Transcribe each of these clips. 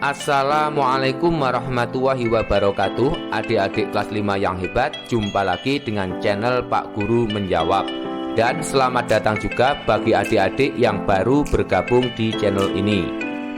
Assalamualaikum warahmatullahi wabarakatuh. Adik-adik kelas 5 yang hebat, jumpa lagi dengan channel Pak Guru Menjawab. Dan selamat datang juga bagi adik-adik yang baru bergabung di channel ini.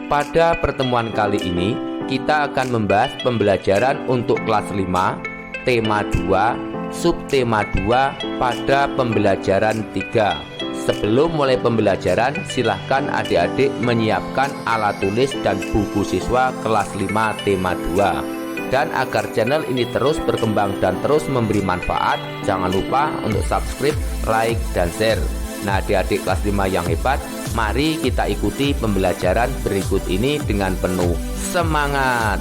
Pada pertemuan kali ini, kita akan membahas pembelajaran untuk kelas 5, tema 2, subtema 2 pada pembelajaran 3. Sebelum mulai pembelajaran, silahkan adik-adik menyiapkan alat tulis dan buku siswa kelas 5 tema 2. Dan agar channel ini terus berkembang dan terus memberi manfaat, jangan lupa untuk subscribe, like, dan share. Nah, adik-adik kelas 5 yang hebat, mari kita ikuti pembelajaran berikut ini dengan penuh semangat.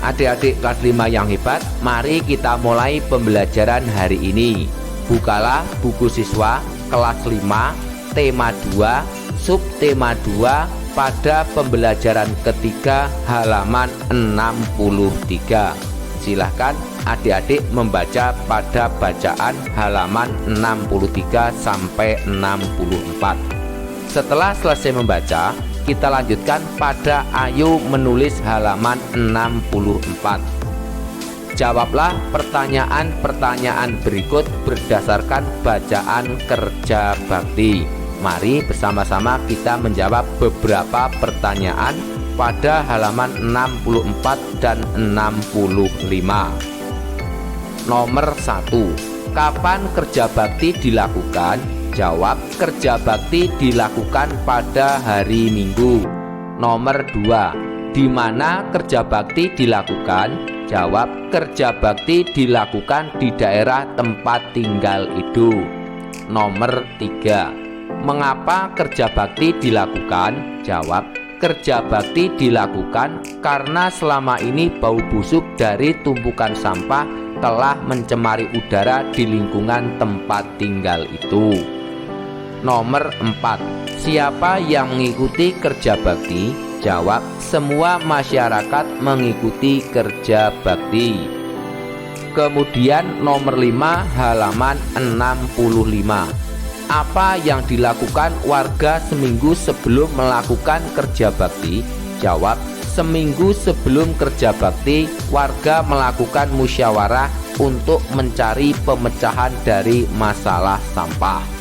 Adik-adik kelas 5 yang hebat, mari kita mulai pembelajaran hari ini. Bukalah buku siswa kelas 5 tema 2 subtema 2 pada pembelajaran ketiga halaman 63. Silahkan adik-adik membaca pada bacaan halaman 63 sampai 64. Setelah selesai membaca, kita lanjutkan pada ayo menulis halaman 64. Jawablah pertanyaan-pertanyaan berikut berdasarkan bacaan kerja bakti. Mari bersama-sama kita menjawab beberapa pertanyaan pada halaman 64 dan 65. Nomor 1. Kapan kerja bakti dilakukan? Jawab, kerja bakti dilakukan pada hari Minggu. Nomor 2. Di mana kerja bakti dilakukan? Jawab, kerja bakti dilakukan di daerah tempat tinggal Ido. Nomor 3. Mengapa kerja bakti dilakukan? Jawab, kerja bakti dilakukan karena selama ini bau busuk dari tumpukan sampah telah mencemari udara di lingkungan tempat tinggal itu. Nomor 4. Siapa yang mengikuti kerja bakti? Jawab, semua masyarakat mengikuti kerja bakti. Kemudian nomor 5 halaman 65. Apa yang dilakukan warga seminggu sebelum melakukan kerja bakti? Jawab, seminggu sebelum kerja bakti, warga melakukan musyawarah untuk mencari pemecahan dari masalah sampah.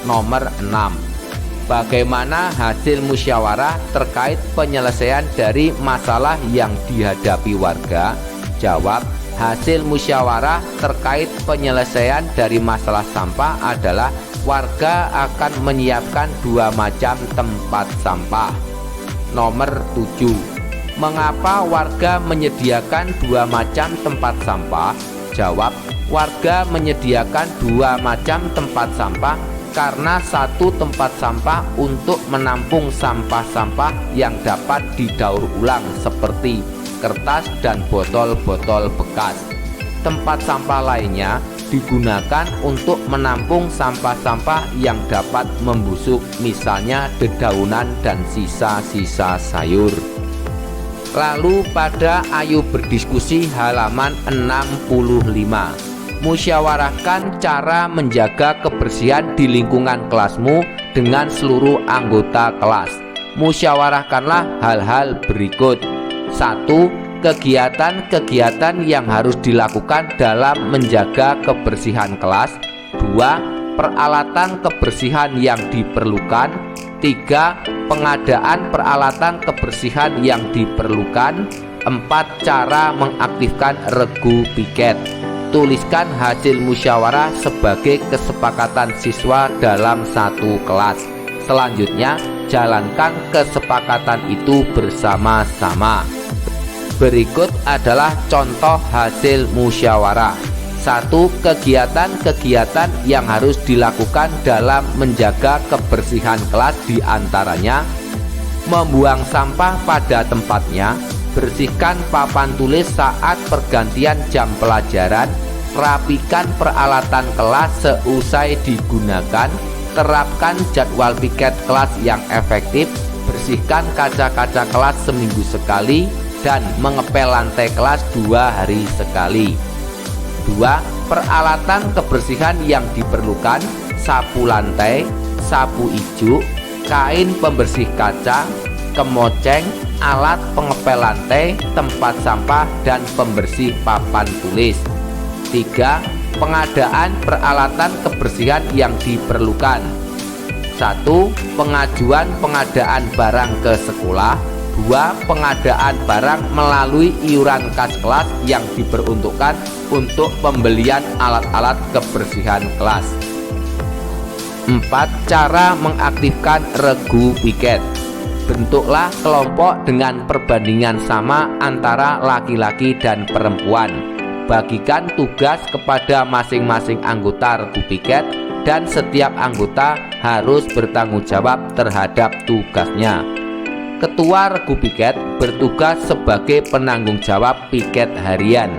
Nomor 6. Bagaimana hasil musyawarah terkait penyelesaian dari masalah yang dihadapi warga? Jawab, hasil musyawarah terkait penyelesaian dari masalah sampah adalah warga akan menyiapkan 2 macam tempat sampah. Nomor 7. Mengapa warga menyediakan 2 macam tempat sampah? Jawab, warga menyediakan 2 macam tempat sampah karena satu tempat sampah untuk menampung sampah-sampah yang dapat didaur ulang seperti kertas dan botol-botol bekas. Tempat sampah lainnya digunakan untuk menampung sampah-sampah yang dapat membusuk, misalnya dedaunan dan sisa-sisa sayur. Lalu pada ayo berdiskusi halaman 65. Musyawarahkan cara menjaga kebersihan di lingkungan kelasmu dengan seluruh anggota kelas. Musyawarahkanlah hal-hal berikut. 1. Kegiatan-kegiatan yang harus dilakukan dalam menjaga kebersihan kelas. 2. Peralatan kebersihan yang diperlukan. 3. Pengadaan peralatan kebersihan yang diperlukan. 4. Cara mengaktifkan regu piket. Tuliskan hasil musyawarah sebagai kesepakatan siswa dalam satu kelas. Selanjutnya, jalankan kesepakatan itu bersama-sama. Berikut adalah contoh hasil musyawarah. 1. Kegiatan-kegiatan yang harus dilakukan dalam menjaga kebersihan kelas diantaranya: membuang sampah pada tempatnya, bersihkan papan tulis saat pergantian jam pelajaran, rapikan peralatan kelas seusai digunakan, terapkan jadwal piket kelas yang efektif, bersihkan kaca-kaca kelas seminggu sekali, dan mengepel lantai kelas 2 hari sekali. 2. Peralatan kebersihan yang diperlukan: sapu lantai, sapu ijuk, kain pembersih kaca, kemoceng, alat pengepel lantai, tempat sampah, dan pembersih papan tulis. 3. Pengadaan peralatan kebersihan yang diperlukan: 1. Pengajuan pengadaan barang ke sekolah. 2. Pengadaan barang melalui iuran kas kelas yang diperuntukkan untuk pembelian alat-alat kebersihan kelas. 4. Cara mengaktifkan regu piket: bentuklah kelompok dengan perbandingan sama antara laki-laki dan perempuan. Bagikan tugas kepada masing-masing anggota regu piket, dan setiap anggota harus bertanggung jawab terhadap tugasnya. Ketua regu piket bertugas sebagai penanggung jawab piket harian,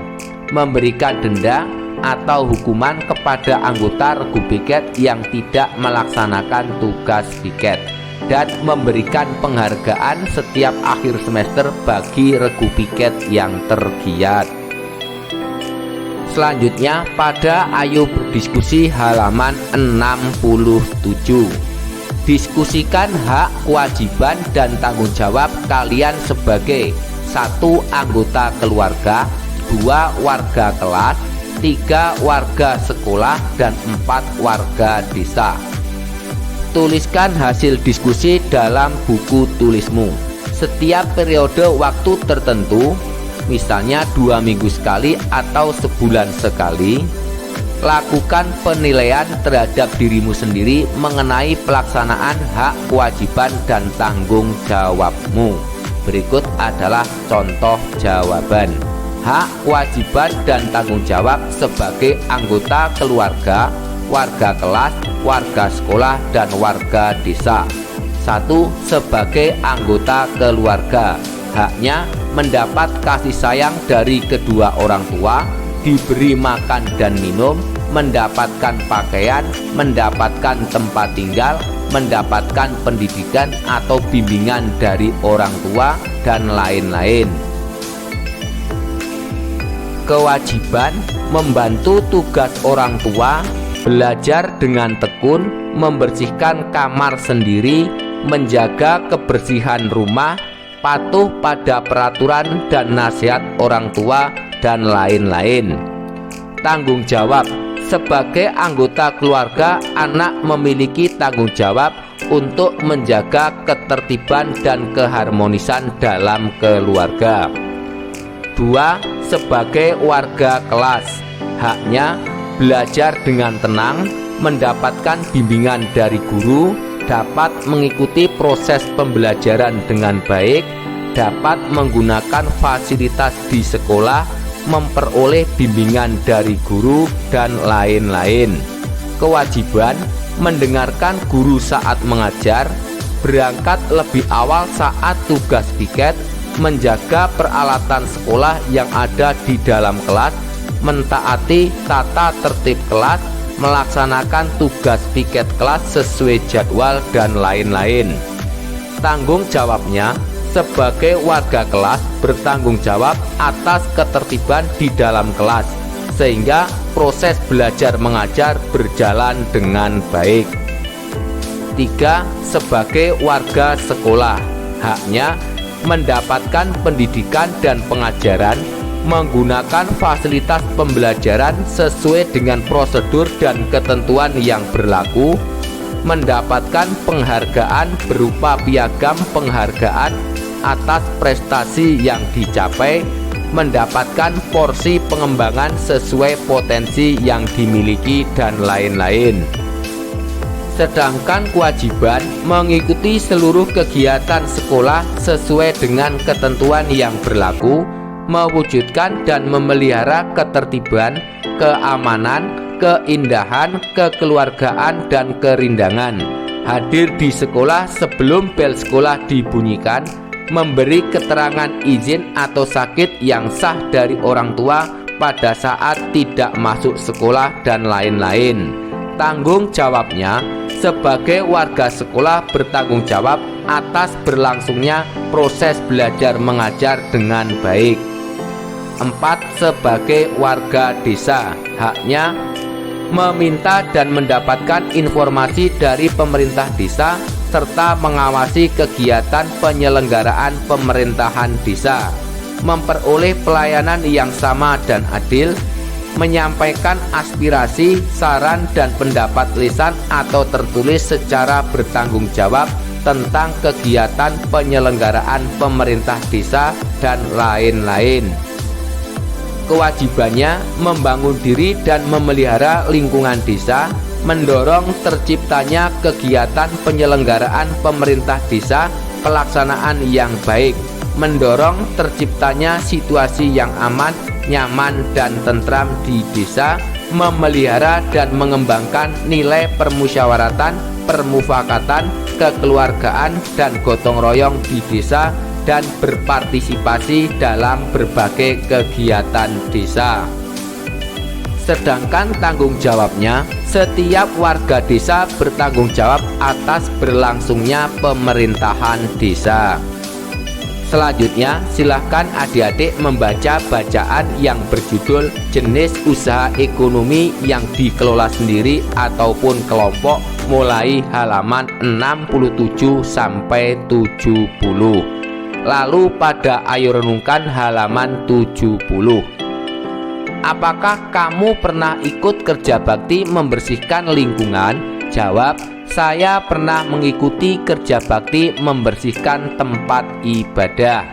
memberikan denda atau hukuman kepada anggota regu piket yang tidak melaksanakan tugas piket, dan memberikan penghargaan setiap akhir semester bagi regu piket yang tergiat. Selanjutnya, pada Ayo Berdiskusi halaman 67. Diskusikan hak, kewajiban, dan tanggung jawab kalian sebagai 1. Anggota keluarga, 2. Warga kelas, 3. Warga sekolah, dan 4. Warga desa. Tuliskan hasil diskusi dalam buku tulismu. Setiap periode waktu tertentu, misalnya 2 minggu sekali atau sebulan sekali, lakukan penilaian terhadap dirimu sendiri mengenai pelaksanaan hak, kewajiban, dan tanggung jawabmu. Berikut adalah contoh jawaban. Hak, kewajiban, dan tanggung jawab sebagai anggota keluarga, warga kelas, warga sekolah, dan warga desa. 1. Sebagai anggota keluarga, haknya mendapat kasih sayang dari kedua orang tua, diberi makan dan minum, mendapatkan pakaian, mendapatkan tempat tinggal, mendapatkan pendidikan atau bimbingan dari orang tua, dan lain-lain. Kewajiban: membantu tugas orang tua, belajar dengan tekun, membersihkan kamar sendiri, menjaga kebersihan rumah, patuh pada peraturan dan nasihat orang tua, dan lain-lain. Tanggung jawab: sebagai anggota keluarga, anak memiliki tanggung jawab untuk menjaga ketertiban dan keharmonisan dalam keluarga. 2. Sebagai warga kelas, haknya belajar dengan tenang, mendapatkan bimbingan dari guru, dapat mengikuti proses pembelajaran dengan baik, dapat menggunakan fasilitas di sekolah, memperoleh bimbingan dari guru, dan lain-lain. Kewajiban: mendengarkan guru saat mengajar, berangkat lebih awal saat tugas piket, menjaga peralatan sekolah yang ada di dalam kelas, mentaati tata tertib kelas, melaksanakan tugas piket kelas sesuai jadwal, dan lain-lain. Tanggung jawabnya: sebagai warga kelas bertanggung jawab atas ketertiban di dalam kelas, sehingga proses belajar mengajar berjalan dengan baik. 3. Sebagai warga sekolah, haknya mendapatkan pendidikan dan pengajaran, menggunakan fasilitas pembelajaran sesuai dengan prosedur dan ketentuan yang berlaku, mendapatkan penghargaan berupa piagam penghargaan atas prestasi yang dicapai, mendapatkan porsi pengembangan sesuai potensi yang dimiliki, dan lain-lain. Sedangkan kewajiban: mengikuti seluruh kegiatan sekolah sesuai dengan ketentuan yang berlaku, mewujudkan dan memelihara ketertiban, keamanan, keindahan, kekeluargaan, dan kerindangan, hadir di sekolah sebelum bel sekolah dibunyikan, memberi keterangan izin atau sakit yang sah dari orang tua pada saat tidak masuk sekolah, dan lain-lain. Tanggung jawabnya: sebagai warga sekolah bertanggung jawab atas berlangsungnya proses belajar mengajar dengan baik. 4. Sebagai warga desa, haknya meminta dan mendapatkan informasi dari pemerintah desa serta mengawasi kegiatan penyelenggaraan pemerintahan desa, memperoleh pelayanan yang sama dan adil, menyampaikan aspirasi, saran, dan pendapat lisan atau tertulis secara bertanggung jawab tentang kegiatan penyelenggaraan pemerintah desa, dan lain-lain. Kewajibannya membangun diri dan memelihara lingkungan desa, mendorong terciptanya kegiatan penyelenggaraan pemerintah desa, pelaksanaan yang baik, mendorong terciptanya situasi yang aman, nyaman, dan tentram di desa, memelihara dan mengembangkan nilai permusyawaratan, permufakatan, kekeluargaan, dan gotong royong di desa, dan berpartisipasi dalam berbagai kegiatan desa. Sedangkan tanggung jawabnya, setiap warga desa bertanggung jawab atas berlangsungnya pemerintahan desa. Selanjutnya, silahkan adik-adik membaca bacaan yang berjudul jenis usaha ekonomi yang dikelola sendiri ataupun kelompok, mulai halaman 67 sampai 70. Lalu pada ayo renungkan halaman 70. Apakah kamu pernah ikut kerja bakti membersihkan lingkungan? Jawab, saya pernah mengikuti kerja bakti membersihkan tempat ibadah.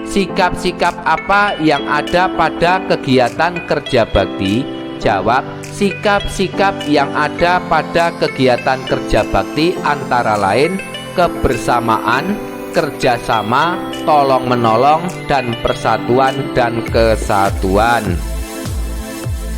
Sikap-sikap apa yang ada pada kegiatan kerja bakti? Jawab, sikap-sikap yang ada pada kegiatan kerja bakti antara lain kebersamaan, kerjasama, tolong-menolong, dan persatuan dan kesatuan.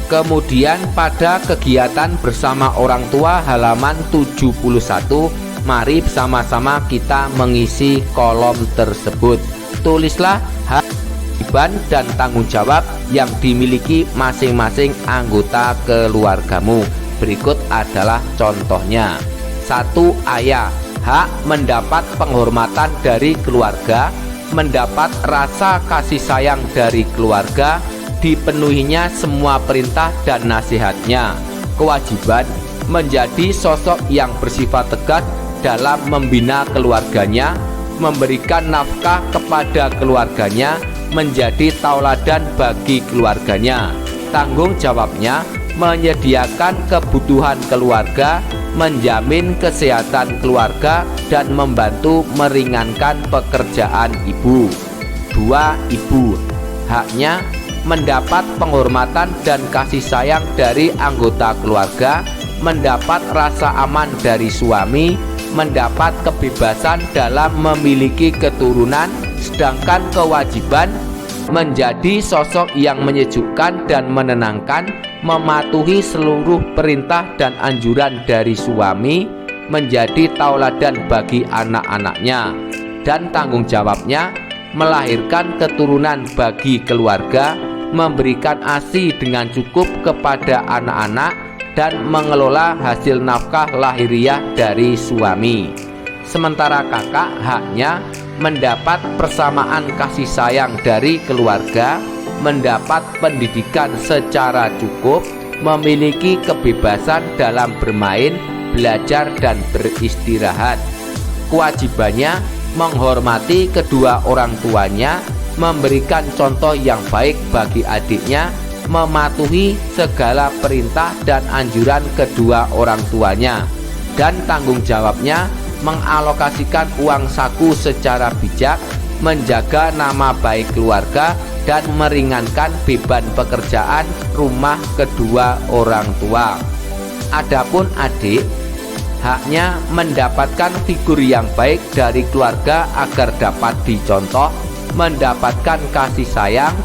Kemudian pada kegiatan bersama orang tua halaman 71, mari bersama-sama kita mengisi kolom tersebut. Tulislah hak, kewajiban, dan tanggung jawab yang dimiliki masing-masing anggota keluargamu. Berikut adalah contohnya. 1. Ayah, hak mendapat penghormatan dari keluarga, mendapat rasa kasih sayang dari keluarga, dipenuhinya semua perintah dan nasihatnya. Kewajiban, menjadi sosok yang bersifat tegas dalam membina keluarganya, memberikan nafkah kepada keluarganya, menjadi tauladan bagi keluarganya. Tanggung jawabnya, menyediakan kebutuhan keluarga, menjamin kesehatan keluarga, dan membantu meringankan pekerjaan ibu. 2. Ibu, haknya mendapat penghormatan dan kasih sayang dari anggota keluarga, mendapat rasa aman dari suami, mendapat kebebasan dalam memiliki keturunan. Sedangkan kewajiban, menjadi sosok yang menyejukkan dan menenangkan, mematuhi seluruh perintah dan anjuran dari suami, menjadi tauladan bagi anak-anaknya. Dan tanggung jawabnya, melahirkan keturunan bagi keluarga, memberikan ASI dengan cukup kepada anak-anak, dan mengelola hasil nafkah lahiriah dari suami. Sementara kakak haknya mendapat persamaan kasih sayang dari keluarga, mendapat pendidikan secara cukup, memiliki kebebasan dalam bermain, belajar, dan beristirahat. Kewajibannya menghormati kedua orang tuanya, memberikan contoh yang baik bagi adiknya, mematuhi segala perintah dan anjuran kedua orang tuanya. Dan tanggung jawabnya, mengalokasikan uang saku secara bijak, menjaga nama baik keluarga, dan meringankan beban pekerjaan rumah kedua orang tua. Adapun adik, haknya mendapatkan figur yang baik dari keluarga agar dapat dicontoh, mendapatkan kasih sayang,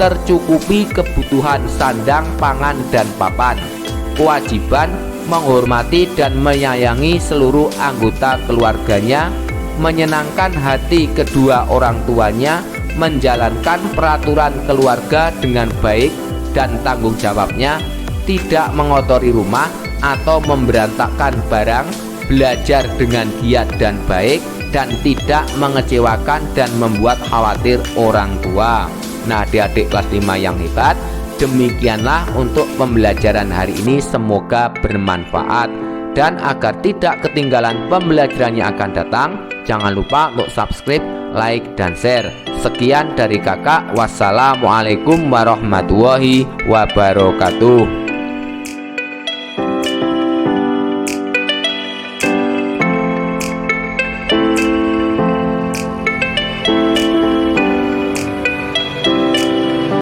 tercukupi kebutuhan sandang, pangan, dan papan. Kewajiban, menghormati dan menyayangi seluruh anggota keluarganya, menyenangkan hati kedua orang tuanya, menjalankan peraturan keluarga dengan baik. Dan tanggung jawabnya, tidak mengotori rumah atau memberantakkan barang, belajar dengan giat dan baik, dan tidak mengecewakan dan membuat khawatir orang tua. Nah, adik-adik kelas 5 yang hebat, demikianlah untuk pembelajaran hari ini, semoga bermanfaat. Dan agar tidak ketinggalan pembelajaran yang akan datang, jangan lupa untuk subscribe, like, dan share. Sekian dari kakak, wassalamualaikum warahmatullahi wabarakatuh.